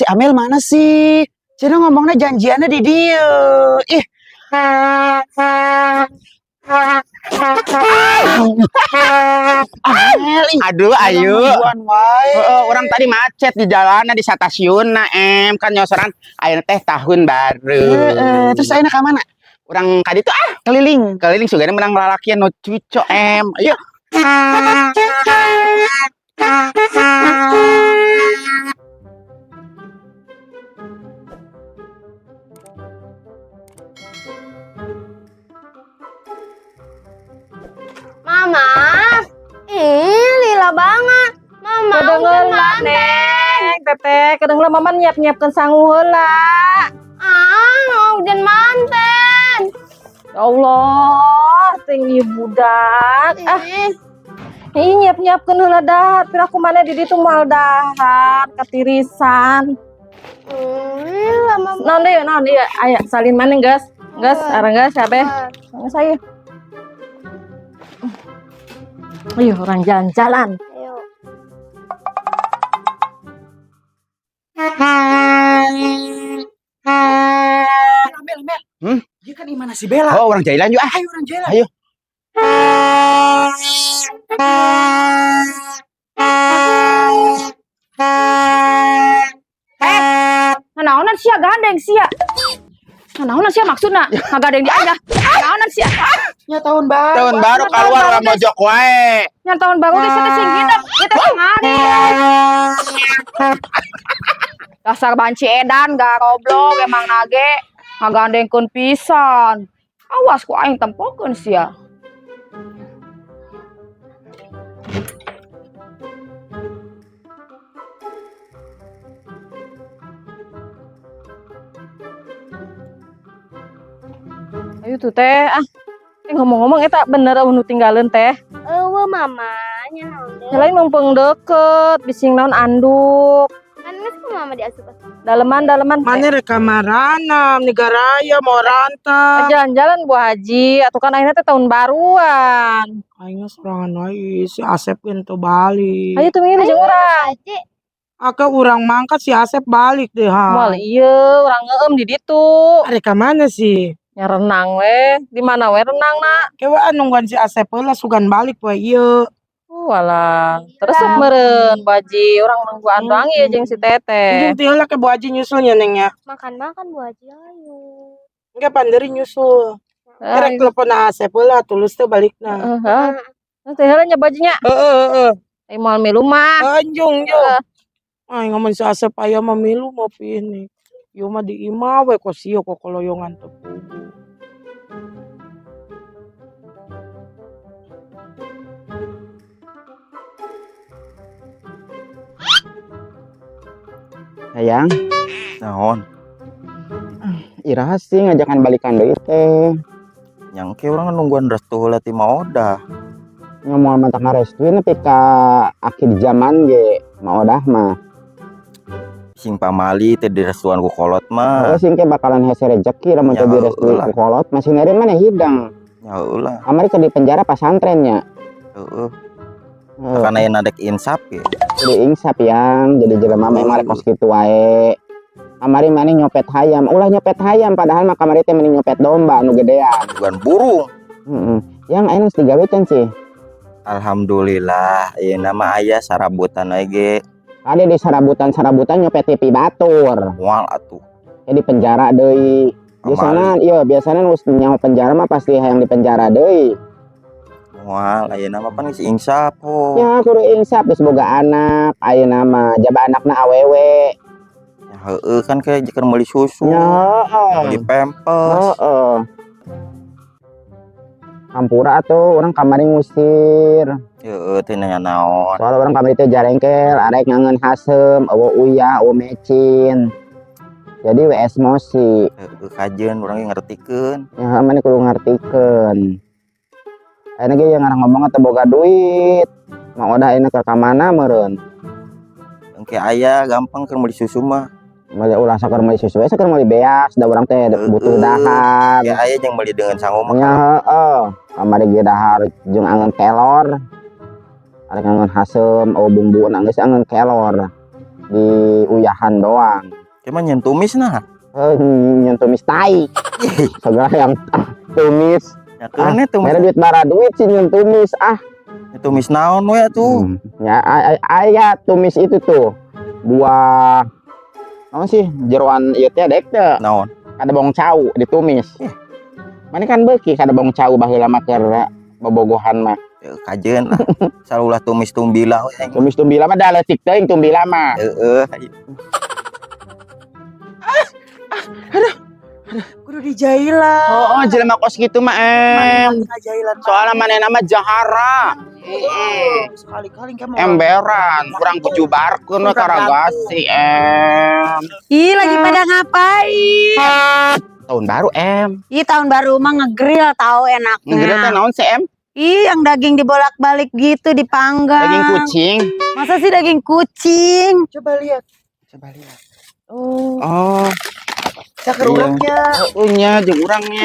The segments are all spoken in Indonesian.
si Amel mana sih? Cina ngomongnya janjiannya di dia. Ih. Amel, Aduh, ayo. Orang tadi macet di jalanan di stasiun kan nyosoran ayeuna teh tahun baru. Terus ayeuna ka mana? Orang kadi tuh keliling sugana menang lalakian no cuco Ayo. Mama, lila banget. Mama, kedengeran neng, teteh, kedengeran mama nyiap-nyiapkan sangu heula. Hujan manten. Ya Allah, tinggi budak. Ini nyiap-nyiapkan heula dah. Pira aku mana di ditu moal dahat, katirisan. Lama Naon deui? Aya salin maneh geus. Geus, areng geus sabe. Geus aya. Ayo orang jalan-jalan. Ayo. Amel. Dia kan dimana si Bella? Oh, orang jailan yuk. Ayo orang jalan. Ayo. Naonan sia gandeng sia. Naonan sia maksudna? Ngagandeng di aja. Naonan sia? Ya tahun baru. Tahun baru keluar lah mojok wae. Nya tahun baru geus teh sing hidup. Kita ngari. Dasar banci edan garoblok emang nage ngagandengkeun pisan. Awas ku aing tempokeun sia. Ayo tuh teh ngomong-ngomong eta bener nu tinggalin teh. Mama, nya naon deui? Lain mumpung deket, bising naon anduk. Kan geus ku mama diasup. Daleman. Mana rekamarana, negaraya mau rantau. Jalan-jalan Bu Haji, atuh kan akhirnya teh tahun baruan. Aing sorangan wae si Asep ento balik. Ayo tuh minggir jeung urang. Aka urang mangkat si Asep balik deh ha. Moal ieu urang ngeueum di ditu. Are ka mana sih? Ya renang we, di mana we renangna? Kewaan nungguan si Asep heula sugan balik wae ieu. Walah, terus meureun Bu Haji, urang nunggu andang ieu jeung si Teteh. Jeung teh heula ke Bu Haji nyusulnya neng nya. Makan-makan Bu Haji ayo. Enggak panderi nyusul. Kerek telepon Asep heula tulus teh balikna. Heeh. Teh heula nya bajunya. Heeh. Ai moal milu mah. Anjung yo. Ay ngomong si Asep aya mah milu mau pini. Yo mah di imah we kok sio kok koloyongan tepugu. Sayang, Naon? iraha sih ngajakan balikan deui teh. Yang ke orang nungguan restu heula ti Maodah. Ngomong mantap ngarestuin nepi ka akhir zaman ge Maodah mah. Sing pamali teh direstuan ku kolot mah. Sing ke bakalan hese rezeki lamun teu direstuin ku kolot masih ngeureun mana hidang. Ya ulah. Kamari ke di penjara pesantrennya. Heeh. Karena yang nadek insap ya. Di insap yang jadi jelema mah emang kos kitu wae. Kamari maneh nyopet hayam, ulah nyopet hayam padahal mah kamari teh mending nyopet domba nu gedean. Bukan burung. Yang aya geus digawekeun sih. Alhamdulillah, ieu nama aya sarabutan we ge. Ade di sarabutan nyopet TV batur. Moal atuh. Di penjara deui. Biasana nu nyaho penjara mah pasti hayang di penjara deui. Moal aya nama pan si insap ho. Ya kudu insap geus boga anak, ayeuna mah jaba anakna awewe. Ya heueuh kan kayak jeker meuli susu. Ya, Meuli pampers. Hampura atuh urang kamari ngusir. Heueuh teh nanya naon. Soalnya orang kamari teh jarengkel, arek ngangen hasem, eueuh uyah, eueuh mecin. Jadi we emosi. Heueuh kajeun urang ge ngartikeun. Ya mane kudu ngartikeun. Ayeuna ge yang ngomong teh boga duit. Maodah ayeuna ka mana meureun? Engke aya gampang keur meuli susu mah. Meuli ulah saker meuli susu, saker meuli beas, da urang teh butuh dahar. Ya aya jeung meuli dengan sangu mah. Ya heeh. Kamari ge dahar jeung angeun kelor. Arek angeun hasem, eueuh bumbu geus angeun kelor. di uyahan doang. Cuman yang tumis nah. Yang tumis tai. Segala yang tumis. Ya tumis tumis. Mere duit bara duit sih yang tumis. Ya, tumis naon we tuh. Ya aya tumis itu tuh. Buah naon sih jeroan ieu teh dek teh. Naon? Kada bong cau ditumis. Mana kan beuki kada bong cau baheula mah keur bobogohan mah. Kajen lah. Salulah tumis tumbila we. Tumis tumbila mah da leutik teuing tumbila mah. Heeh. Kudu dijailan. Oh, jelema kos gitu mah Jailan. soalnya manehna mah jahara. Sekali-kali kamu. Emberan, kurang kujubarkeun we karagasi Ih, lagi pada ngapain? Tahun baru Ih, tahun baru mah ngegrill tahu enaknya. Ngegrill teh naon sih Ih, yang daging dibolak-balik gitu dipanggang. Daging kucing. Masa sih daging kucing? Coba lihat. Oh, Cakar urangnya. nya jeung urangnya.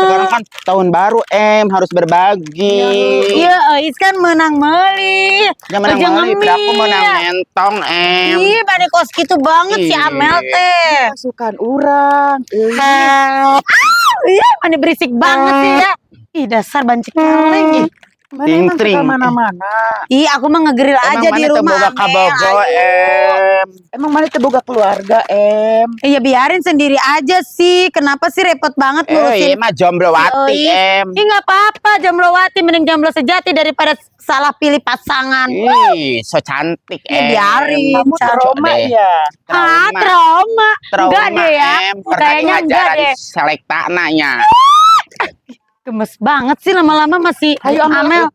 Sekarang kan tahun baru harus berbagi. Iya, Eis kan menang meli. Dia menang Aja meli, ngemis. aku menang mentong Ih, bade kos gitu banget si Ih. Amel teh. Masukan urang. Iya, mana berisik banget sih ya. Ih, dasar banci kaleng. Ih. Mana emang Ting-ting. suka mana-mana. Ih, aku mah ngegrill aja di rumah. boga kabogo Emang mana teh boga keluarga, Iya, biarin sendiri aja sih. Kenapa sih repot banget iya ngurusin? mah jomblowati Ih, nggak apa-apa, Jomblowati mending jomblo sejati daripada salah pilih pasangan. Ih, so cantik Ya, biarin. Kamu trauma deh. ya. Trauma. Enggak deh ya. Kayaknya enggak deh. Selekta nanya. Gemes banget sih lama-lama masih. Ayo, Amel.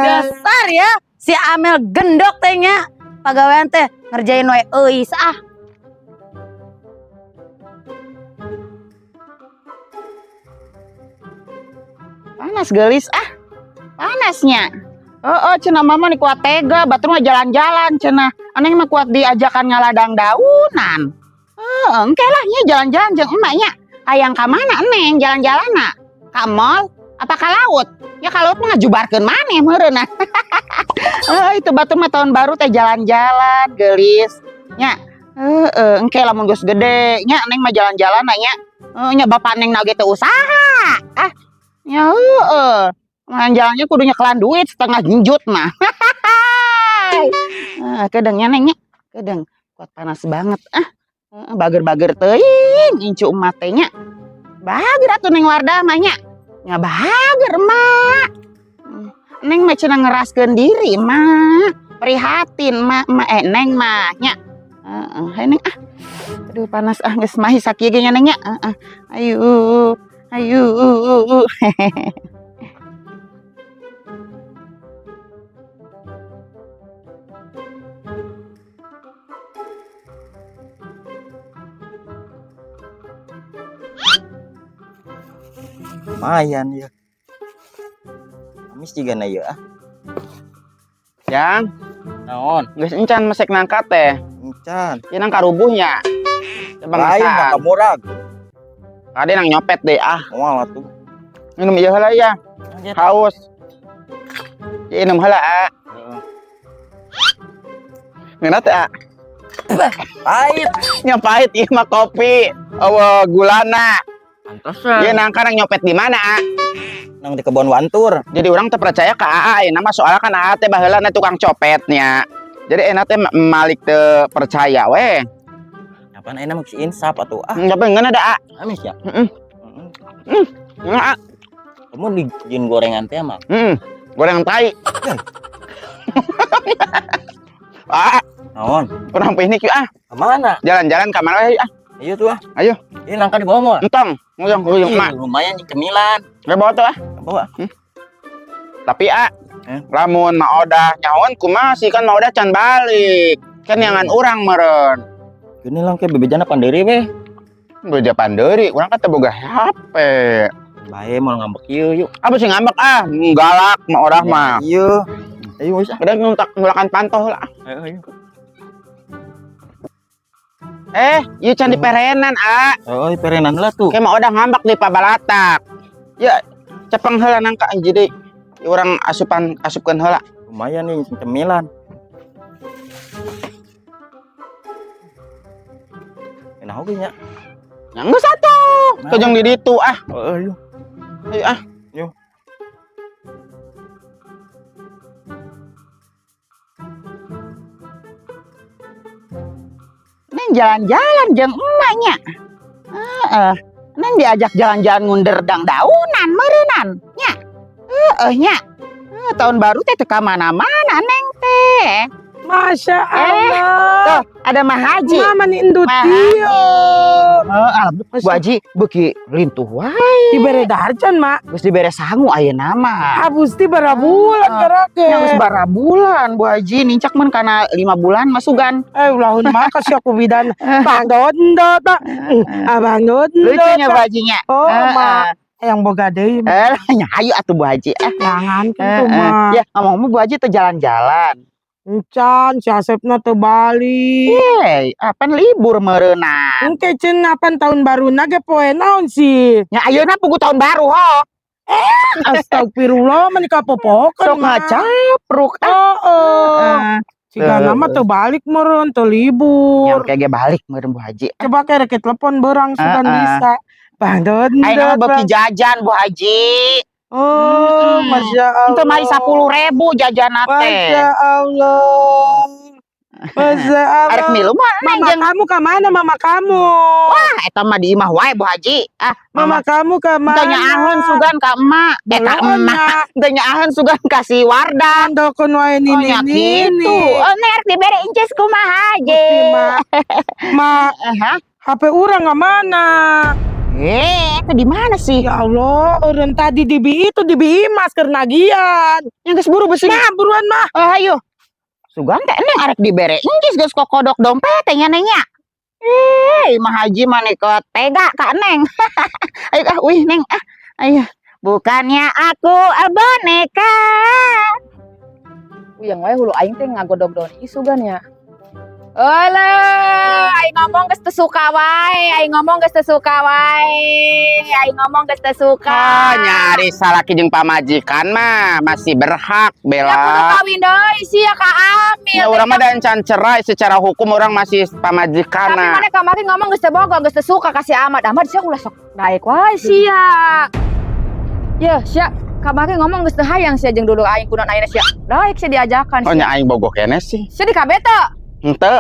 Dasar ya. Si Amel gendok tehnya. Pagawean teh ngerjain wae euis Panas gelis panasnya. Cenah mama nih kuat tega, batur mah jalan-jalan cenah. Aneh mah kuat diajakan ngaladang daunan. Engke lah nya jalan-jalan jeung emaknya. Hayang ka mana Neng jalan-jalanna? Ka mall apa ka laut? Ya ka laut mah ngajubarkeun maneh meureunna. Itu batur mah tahun baru teh jalan-jalan gelis. Nya engke lamun geus gede nya Neng mah jalan-jalan nya. Nya bapak Neng nage teu usaha. Ya jalannya kudunya kelan duit setengah junjut mah. Kedengnya Nengnya kedeng kuat panas banget bager-bager teuing incu emak teh nya. Bager atuh Neng Wardah mah nya. Nya bager emak. Neng mah cenah ngeraskeun diri mah. Prihatin mah Neng mah nya. Hai Neng aduh panas geus mahi sakieu ge nya Neng nya. Ayo. Lumayan ya. Amis juga na ya. Yang Naon? geus encan mesek nangka teh. Encan. Ieu nang karubuhnya. Coba Lain ngesan. mah murag. Kade nang nyopet deh Moal atuh. Minum ieu heula ya. Haus. Ya minum heula Ngeuna teh Pahit. Nya pahit ieu mah kopi. Eueuh gulana. Pantesan. Ieu nangka nang nyopet di mana Nang di kebon wantur. Jadi orang teh percaya ka AA nama soalnya kan AA teh baheula na tukang copetnya. Jadi enak teh malik teu percaya we. Apaan enak mah si insaf atuh. Tapi ngeuna da A. Amis ya. Ngeuna A. Kamu di jin gorengan teh mah. Goreng tai. Naon? Orang piknik yuk Kemana? Jalan-jalan ka mana we Ayo tuh Ayo. Ini nangka di bawah mah. Entong, nguyong mak. Lumayan nih cemilan. Ge bawa tuh Bawa. Tapi lamun maodah nyaon kumaha sih kan maodah can balik. Kan yangan urang meureun. Ini lang kayak bebejana pandiri weh. Beja panderi, urang kan teu boga HP. Bae mau ngambek ieu yuk. Apa sih ngambek galak maodah mah. Iya. Ayo wis. Udah ngulakan pantoh lah. Ayo. Ieu can diperenan Oh, perenan lah tuh. Kayak mau udah ngambak di pabalatak. Ya, cepeng heula nangka jadi Orang asupkan heula. Lumayan nih cemilan. Enak oge nya. Yang geus atuh. Tojong di ditu ah. Yuk. Ayo ah. Neng jalan-jalan jeung emaknya. Heeh. Neng diajak jalan-jalan ngunder dangdaunan meureunnan nya. Nya. Tahun baru teh teu ka mana-mana neng teh. Masya Allah. Tuh, ada Mah Haji. Mama nih endut Mah dia. Haji. Bu Haji beuki lintuh wae. Dibere darjan, Mak. Geus dibere sangu ayeuna mah. Abusti bara bulan karake. Yang sebara bulan Bu Haji nincak mun kana 5 bulan masugan. Ulahun mah kasih aku bidan. Bang Dondot. Abang Dondot. Lucunya Bu Hajinya. Oh, Mak. Yang boga deui. Nya ayo atuh Bu Haji. Jangan gitu, Mak. Ya ngomong-ngomong Bu Haji teh jalan-jalan. Encan, si Asepna teu bali. Hei, apan libur meureunna. Engke ceun apan tahun baru ge poe naon sih? Nya ayeuna pugu tahun baru ho. Astagfirullah meni kapopokeun. Sok ngacapruk. Jika nama teu balik meureun teu Yang libur. kege balik meureun Bu Haji. Coba kere ke telepon berang sudah bisa. Bang Dondot. Ayeuna beuki jajan Bu Haji. Oh, Masya Allah. Itu mari 10.000 jajanna teh. Masya Allah. Masya Allah. Arek milu mah Mama kamu ke mana mama kamu? Wah, eta mah di imah wae Bu Haji. Mama kamu ke mana? tanya ahun sugan ka emak. Eta emak. Tanya ahun sugan ka si Wardan. Dokon wae Oh, nini nya kitu. Ner dibere inces kumaha Haji. Ma, HP urang ke mana? Itu di mana sih? Ya Allah, orang tadi di BI itu di BI masker nagian. Yang geus buru beusi. Nah, buruan mah. Ayo. Sugan teh neng arek dibere incis geus kokodok dompetnya nengnya. Mah Haji mah neko tega ka neng. Ayo wih neng ayo. Bukannya aku boneka. Yang wae hulu aing teh ngagodog-dog isugan ya. Alah, aing ngomong geus teu suka wae, aing ngomong geus teu suka wae. Aing ngomong geus teu suka. Nyari salaki jeung pamajikan mah masih berhak Ya kudu bela. kawin deui sia ka Amil. Ya urang mah da encan cerai secara hukum orang masih Tapi pamajikanna. mana kamari ngomong geus teu boga, geus teu suka ka si Ahmad. Ahmad sia ulah sok daek wae sia. Ya, sia kamari ngomong geus teu hayang sia jeung duduk aing kunaon ayeuna sia. Daek sia diajakan Oh sia. nya aing bogoh kene sih. Sia di kabeh teu. Henteu.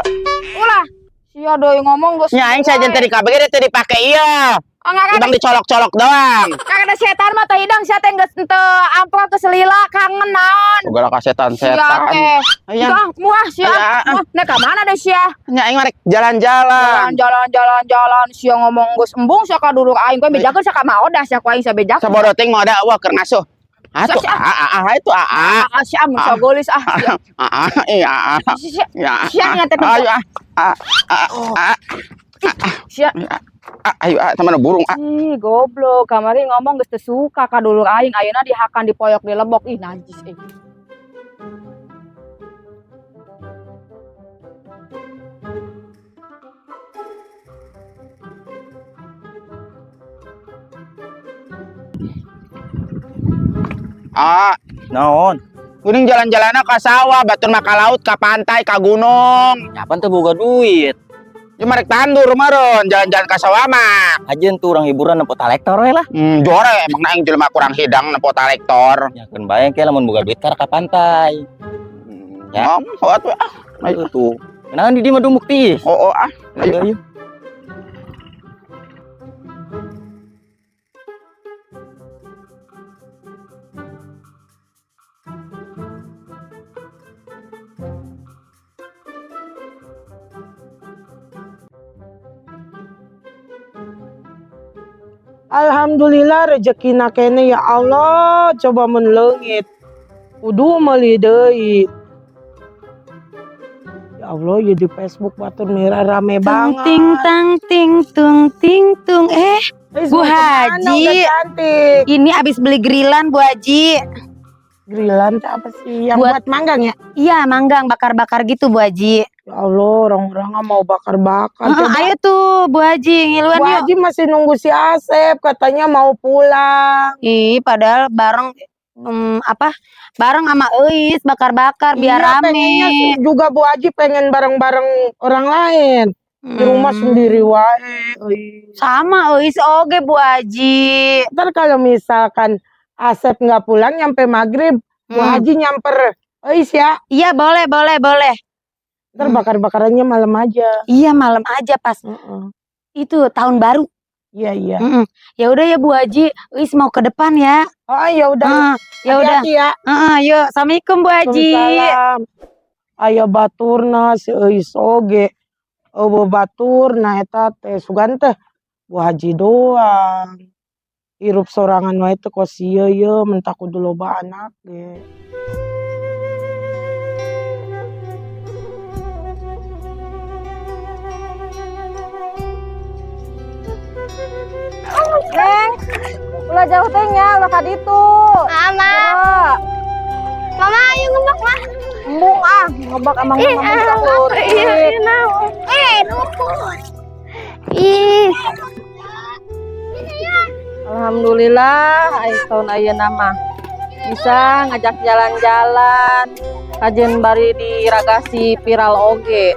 Ulah. Sia deui ngomong geus. Nya aing sajen tadi kabeh ge teu dipake ieu. Enggak Ibang dicolok-colok doang. Kagak ada setan mah teh hidang sia teh geus teu amplop ke selila kangen naon. Boga ka Sia setan-setan. teh. Aya. Dah muah sia. Aya. Nek ka mana deh sia? Nya aing rek jalan-jalan. Jalan sia ngomong geus embung sia ka duduk aing kowe bejakeun sia ka maodah sia ku aing sia bejakeun. Sabodo ting mau ada wah keur ngasuh. Atuh itu Sia mun sia golis sia. iya. Sia Ya. sia nya teh. Ayo Sia. ayo teman burung. Ih goblok kamari ngomong geus teu suka ka dulur aing ayeuna dihakan dipoyok di lebok ih najis Naon? Kuning jalan-jalanna ka sawah, batur mah ka laut, ka pantai, ka gunung. Kapan teu boga duit? Ya marek tandur meureun, jalan-jalan ka sawah mah. Ajeun tuh urang hiburan nepot kolektor we lah. Jore emang aing jelema kurang hidang nepot kolektor. Yakeun bae ke lamun boga duit ka pantai. Ya. Hoat we Ayo tuh. Kenalan di dieu mah dumuk ti. Oh, Ayo. Alhamdulillah rezekina kene ya Allah, coba mun leungit. Kudu meuli deui. Ya Allah, ya di Facebook batur merah rame banget. Ting tang ting tung ting tung. Bu Haji. Udah cantik. Ini abis beli grillan Bu Haji. Grillan teh apa sih? Yang Buat- buat manggang ya? Iya manggang bakar-bakar gitu Bu Haji. Ya Allah, orang-orang mau bakar-bakar. Coba Ayo tuh Bu Haji ngiluan Bu yuk. Haji masih nunggu si Asep, katanya mau pulang. Ih padahal bareng apa bareng sama Eis bakar-bakar biar Iya, rame. pengennya juga Bu Haji pengen bareng-bareng orang lain. Di rumah sendiri wae. Sama Eis oge Bu Haji. Ntar kalau misalkan Asep nggak pulang nyampe maghrib, Bu Haji nyamper Eis ya. Iya boleh. Ntar bakar-bakarannya malam aja. Iya malam aja pas itu tahun baru. Iya. Ya udah ya Bu Haji, Eis mau ke depan ya. Oh ya udah. Ya udah. Hati-hati ya. Yuk, assalamualaikum Bu Haji. Waalaikumsalam. Aya baturna si Eis oge. Eueuh baturna eta teh sugan teh Bu Haji doang. Hirup sorangan wae teh kos ieu mentak kudu loba anak ge. Neng, ulah jauh teh nya, ulah ka ditu. Mama, Ya, mama ayo ngebak mah. embung ngebak emang takut. Nuput. Ih. Alhamdulillah, tahun ayeuna mah bisa ngajak jalan-jalan. Kajen bari di Ragasi viral oge.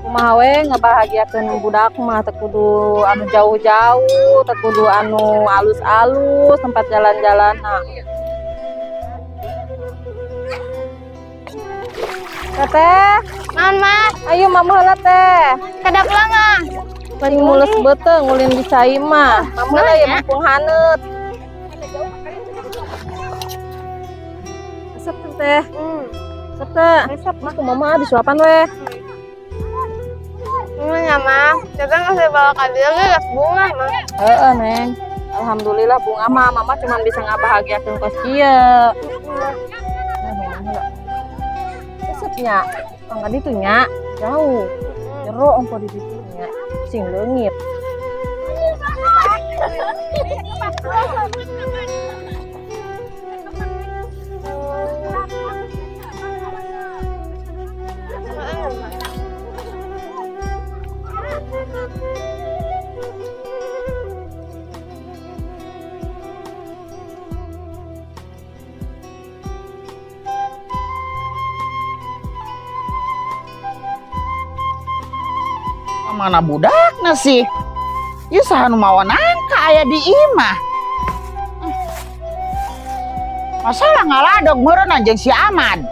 Kumaha we ngebahagiakeun budak mah teu kudu anu jauh-jauh, teu kudu anu alus-alus tempat jalan-jalanna. Teteh, Mama, ayo mama heula teh. kada pulang ah. Paling mulus beuteung ngulin di cai mah. Mama heula ya mumpung haneut. Resep teh. Resep teh. Resep mah mama disuapan we. Mama, kita ngasih bawa kado gas bunga mah. Heeh, Neng. Alhamdulillah bunga mah mama cuma bisa ngabahagiakeun kos kieu. Resepnya tangga ditu nya jauh. Jero ongko di ditu nya sing leungit. Mana budakna sih? Ieu saha nu mawa nangka aya di imah. Masalah ngaladog meureun anjeun si Ahmad.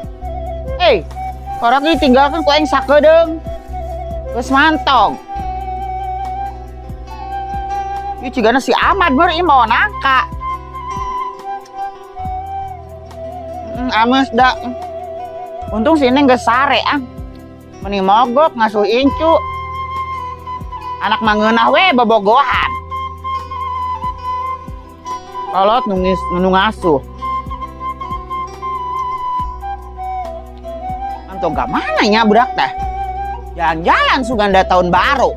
Korok ditinggalkeun ku aing sakedeung. Geus mantong. Ieu cigana si Ahmad meureun ieu mawa nangka. Ames da. Untung si Neng geus sare Meni mogok ngasuh incu. Anak mangeunah we bobogohan. Kolot nu ngasuh. Antong ka mana nya budak teh? Jalan-jalan suganda tahun baru.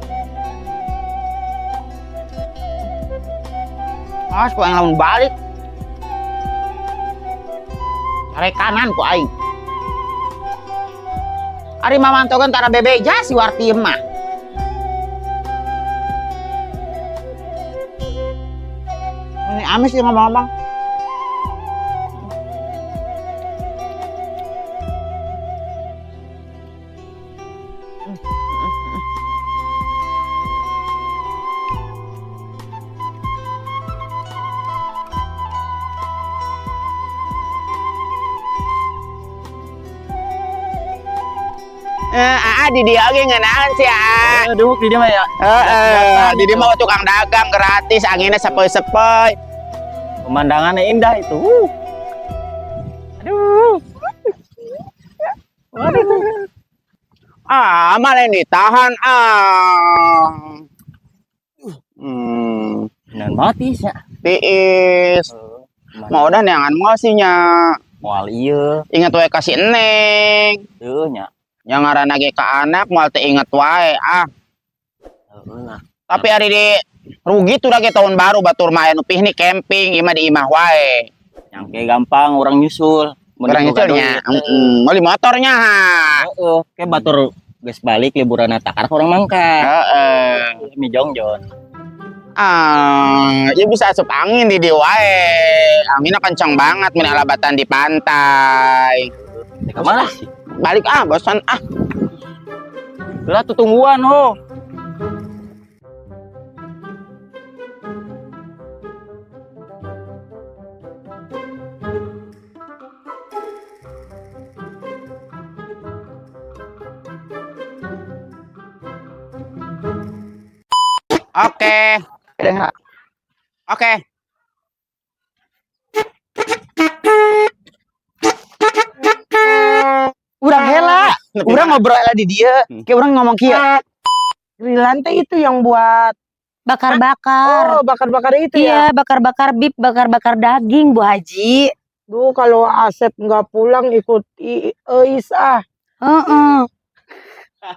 Awas ku aing lamun balik. Cari kanan ku aing. Ari mamantokeun tara bebeja si warti mah. Ini amis ya ngomong-ngomong. Di dia oge ngeunaan sih Aduh, di dia mah ya. Di dia mau tukang dagang gratis, anginnya sepoi-sepoi. Pemandangannya indah itu. Aduh. Malah ini tahan Dan mati sih. tiis. Mau udah neangan mosinya. Moal ieu. Ingat wae kasih Neng. Teu nya. Yang ngaranna ge ka anak moal teu inget wae Heeh nah. Tapi hari di rugi tuh lagi tahun baru batur mah anu piknik camping imah di imah wae. Nyangke gampang orang nyusul. Kurang nyetirnya. Meuli motornya. Heeh, ke batur geus balik liburan takar orang mangka. Heeh. Mi jongjon. Ya bisa asup angin di wae. Anginnya kencang banget mun alabatan di pantai. Kemana sih? Balik bosan Lah tuh tungguan ho. Oke. Oke. Urang hela, urang ngobrol lah di dia. Kayak urang ngomong kieu. Grillan teh itu yang buat Bakar-bakar. bakar-bakar itu Iya, ya. bakar-bakar beef, bakar-bakar daging, Bu Haji. Duh, kalau Asep nggak pulang ikut Iis Heeh.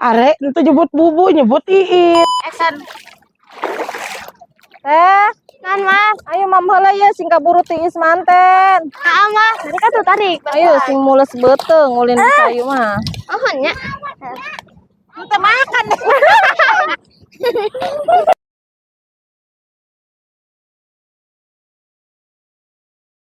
Are itu nyebut bubu, nyebut Iis. Teh, Kan mas, ayo mamhala ya sing kaburu tiis manten. nah mas, tadi kan tuh tarik. Ayo sing mules beteng ngulin kayu mah. Oh, nya. Kita makan.